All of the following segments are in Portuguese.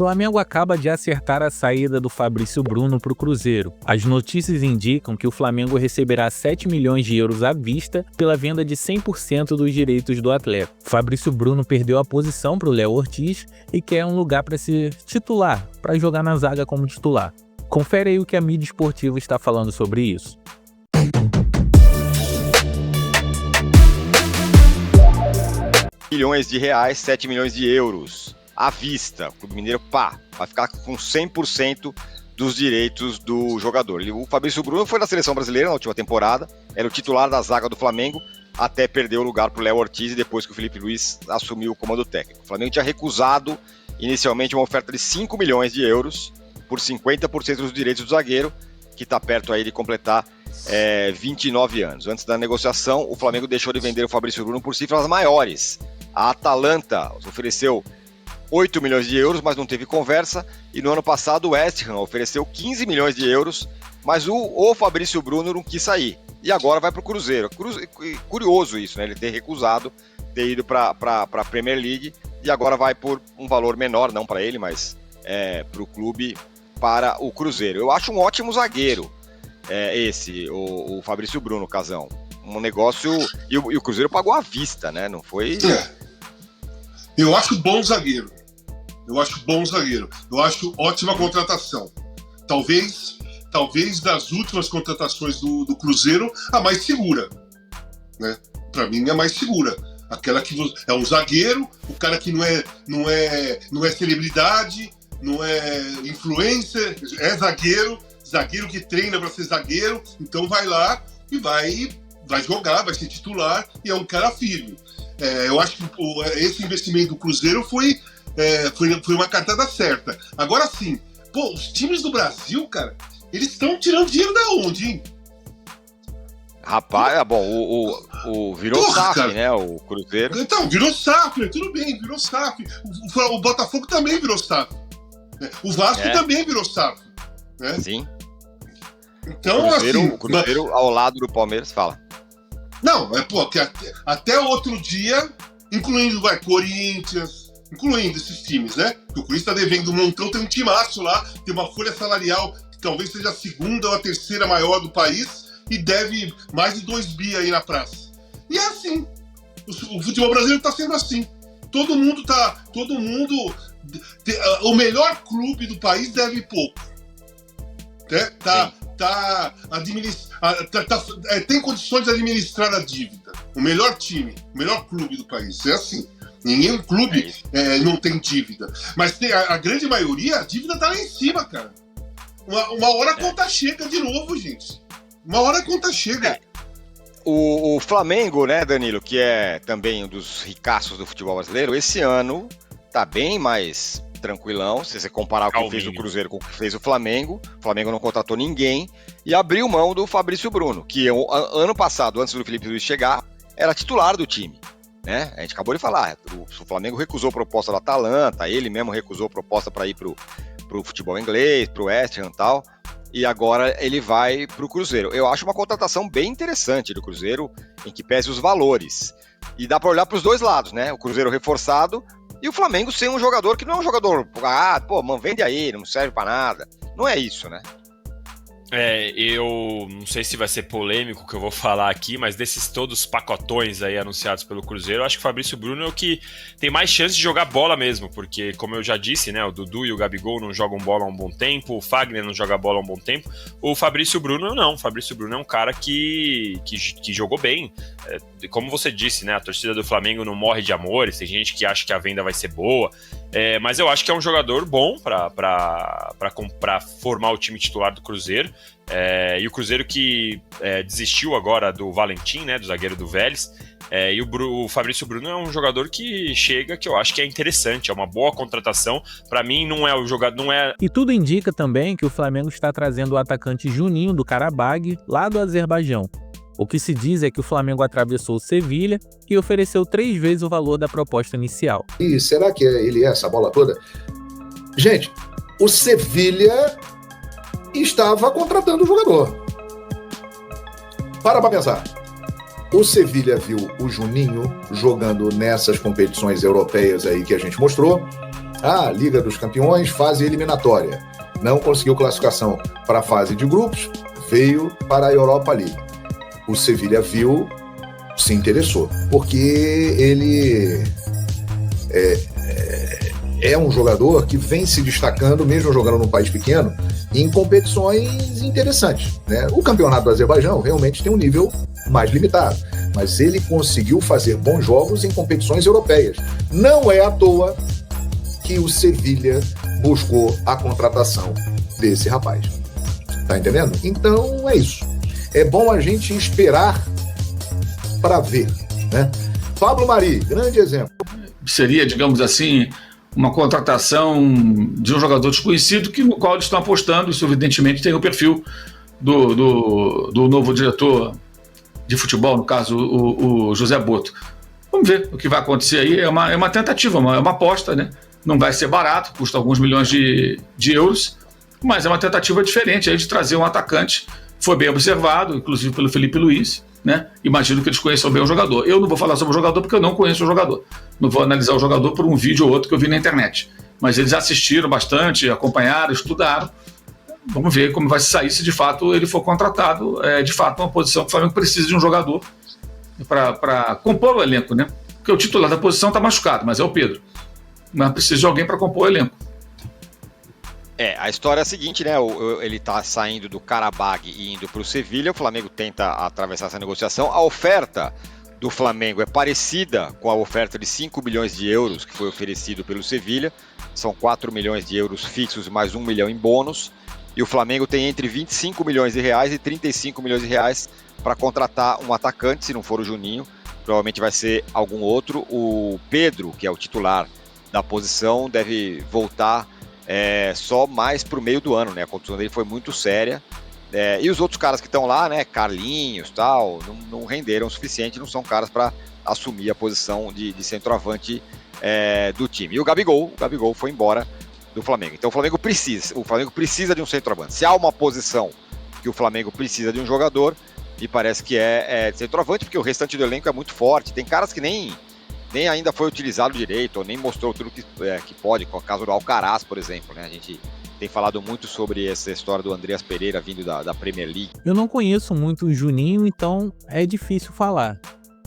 Flamengo acaba de acertar a saída do Fabrício Bruno para o Cruzeiro. As notícias indicam que o Flamengo receberá 7 milhões de euros à vista pela venda de 100% dos direitos do atleta. Fabrício Bruno perdeu a posição para o Léo Ortiz e quer um lugar para se titular, para jogar na zaga como titular. Confere aí o que a mídia esportiva está falando sobre isso. Milhões de reais, 7 milhões de euros à vista. O Clube Mineiro, vai ficar com 100% dos direitos do jogador. O Fabrício Bruno foi da seleção brasileira na última temporada, era o titular da zaga do Flamengo, até perder o lugar para o Léo Ortiz e depois que o Felipe Luiz assumiu o comando técnico. O Flamengo tinha recusado inicialmente uma oferta de 5 milhões de euros por 50% dos direitos do zagueiro, que está perto aí de completar 29 anos. Antes da negociação, o Flamengo deixou de vender o Fabrício Bruno por cifras maiores. A Atalanta ofereceu 8 milhões de euros, mas não teve conversa. E no ano passado o West Ham ofereceu 15 milhões de euros, mas o Fabrício Bruno não quis sair. E agora vai para o Cruzeiro. Curioso isso, né? Ele ter recusado, ter ido para a Premier League e agora vai por um valor menor, não para ele, mas para o clube, para o Cruzeiro. Eu acho um ótimo zagueiro o Fabrício Bruno, Casão. Um negócio... E o Cruzeiro pagou à vista, né? Não foi... Eu acho bom zagueiro. Eu acho ótima contratação. Talvez das últimas contratações do Cruzeiro, a mais segura. Né? Para mim, é a mais segura. Aquela que é um zagueiro, o cara que não é celebridade, não é influencer, é zagueiro que treina para ser zagueiro, então vai lá e vai jogar, vai ser titular e é um cara firme. Eu acho que esse investimento do Cruzeiro foi uma cartada certa. Agora sim, os times do Brasil, cara, eles estão tirando dinheiro da onde, hein? Rapaz, virou SAF, cara, né? O Cruzeiro. Então, virou SAF, tudo bem, virou SAF. O Botafogo também virou SAF. O Vasco também virou SAF. Né? Sim. Então, o Cruzeiro ao lado do Palmeiras, fala. Não, que até outro dia, incluindo Corinthians, incluindo esses times, né? Porque o Corinthians está devendo um montão, tem um timaço lá, tem uma folha salarial que talvez seja a segunda ou a terceira maior do país e deve mais de 2 bi aí na praça. E é assim. O futebol brasileiro está sendo assim. Todo mundo. O melhor clube do país deve pouco. Tem condições de administrar a dívida. O melhor time, o melhor clube do país. É assim. Nenhum clube não tem dívida. Mas a grande maioria, a dívida tá lá em cima, cara. Uma hora a conta chega de novo, gente. Uma hora a conta chega. O Flamengo, né, Danilo, que é também um dos ricaços do futebol brasileiro, esse ano tá bem mais tranquilão, se você comparar o que fez o Cruzeiro com o que fez o Flamengo não contratou ninguém e abriu mão do Fabrício Bruno, que ano passado, antes do Felipe Luiz chegar, era titular do time, né? A gente acabou de falar, o Flamengo recusou proposta da Atalanta, ele mesmo recusou proposta para ir pro futebol inglês, pro West Ham e tal, e agora ele vai pro Cruzeiro. Eu acho uma contratação bem interessante do Cruzeiro, em que pese os valores, e dá para olhar para os dois lados, né? O Cruzeiro reforçado e o Flamengo sem um jogador que não é um jogador, vende aí, não serve pra nada. Não é isso, né? Eu não sei se vai ser polêmico o que eu vou falar aqui, mas desses todos pacotões aí anunciados pelo Cruzeiro, eu acho que o Fabrício Bruno é o que tem mais chance de jogar bola mesmo, porque, como eu já disse, né, o Dudu e o Gabigol não jogam bola há um bom tempo, o Fagner não joga bola há um bom tempo, o Fabrício Bruno não, o Fabrício Bruno é um cara que jogou bem, como você disse, né, a torcida do Flamengo não morre de amores, tem gente que acha que a venda vai ser boa, mas eu acho que é um jogador bom para formar o time titular do Cruzeiro. E o Cruzeiro que desistiu agora do Valentim, né, do zagueiro do Vélez, e o Fabrício Bruno é um jogador que chega, que eu acho que é interessante, é uma boa contratação. Para mim não é o jogador, não é. E tudo indica também que o Flamengo está trazendo o atacante Juninho do Karabag, lá do Azerbaijão. O que se diz é que o Flamengo atravessou o Sevilha e ofereceu 3 vezes o valor da proposta inicial. E será que ele é essa bola toda? Gente, o Sevilha estava contratando o jogador. Para pensar. O Sevilha viu o Juninho jogando nessas competições europeias aí que a gente mostrou Ah, Liga dos Campeões, fase eliminatória. Não conseguiu classificação para a fase de grupos, veio para a Europa League. O Sevilha viu, se interessou, porque ele é um jogador que vem se destacando, mesmo jogando num país pequeno, em competições interessantes, né? O campeonato do Azerbaijão realmente tem um nível mais limitado, mas ele conseguiu fazer bons jogos em competições europeias. Não é à toa que o Sevilha buscou a contratação desse rapaz. Tá entendendo? Então é isso. É bom a gente esperar para ver, né? Pablo Mari, grande exemplo. Seria, digamos assim, uma contratação de um jogador desconhecido no qual eles estão apostando. Isso evidentemente tem o perfil do novo diretor de futebol, no caso o José Boto. Vamos ver o que vai acontecer aí. É uma tentativa, é uma aposta, né? Não vai ser barato, custa alguns milhões de euros, mas é uma tentativa diferente aí de trazer um atacante. Foi bem observado, inclusive pelo Felipe Luiz, né? Imagino que eles conheçam bem o jogador. Eu não vou falar sobre o jogador porque eu não conheço o jogador. Não vou analisar o jogador por um vídeo ou outro que eu vi na internet. Mas eles assistiram bastante, acompanharam, estudaram. Vamos ver como vai sair se de fato ele for contratado. É de fato uma posição que o Flamengo precisa de um jogador para compor o elenco, né? Porque o titular da posição está machucado, mas é o Pedro. Mas precisa de alguém para compor o elenco. A história é a seguinte, né? Ele tá saindo do Qarabag e indo para o Sevilha. O Flamengo tenta atravessar essa negociação. A oferta do Flamengo é parecida com a oferta de 5 milhões de euros que foi oferecido pelo Sevilha. São 4 milhões de euros fixos mais 1 milhão em bônus. E o Flamengo tem entre 25 milhões de reais e 35 milhões de reais para contratar um atacante, se não for o Juninho. Provavelmente vai ser algum outro. O Pedro, que é o titular da posição, deve voltar só mais pro meio do ano, né? A contusão dele foi muito séria. E os outros caras que estão lá, né? Carlinhos, tal, não renderam o suficiente, não são caras para assumir a posição de centroavante do time. E o Gabigol foi embora do Flamengo. Então o Flamengo precisa de um centroavante. Se há uma posição que o Flamengo precisa de um jogador, me parece que é de centroavante, porque o restante do elenco é muito forte. Tem caras que nem ainda foi utilizado direito, ou nem mostrou tudo que pode, com o caso do Alcaraz, por exemplo, né? A gente tem falado muito sobre essa história do Andreas Pereira vindo da Premier League. Eu não conheço muito o Juninho, então é difícil falar.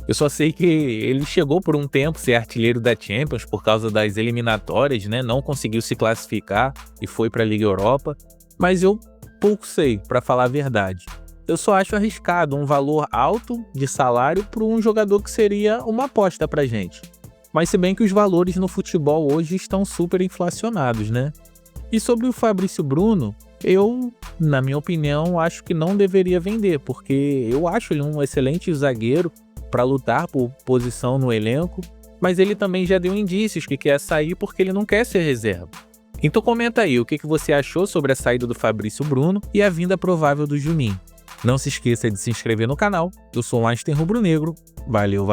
Eu só sei que ele chegou por um tempo ser artilheiro da Champions por causa das eliminatórias, né? Não conseguiu se classificar e foi para a Liga Europa, mas eu pouco sei, para falar a verdade. Eu só acho arriscado um valor alto de salário para um jogador que seria uma aposta pra gente. Mas se bem que os valores no futebol hoje estão super inflacionados, né? E sobre o Fabrício Bruno, eu, na minha opinião, acho que não deveria vender, porque eu acho ele um excelente zagueiro para lutar por posição no elenco, mas ele também já deu indícios que quer sair porque ele não quer ser reserva. Então comenta aí o que você achou sobre a saída do Fabrício Bruno e a vinda provável do Juninho. Não se esqueça de se inscrever no canal. Eu sou o Einstein Rubro Negro. Valeu!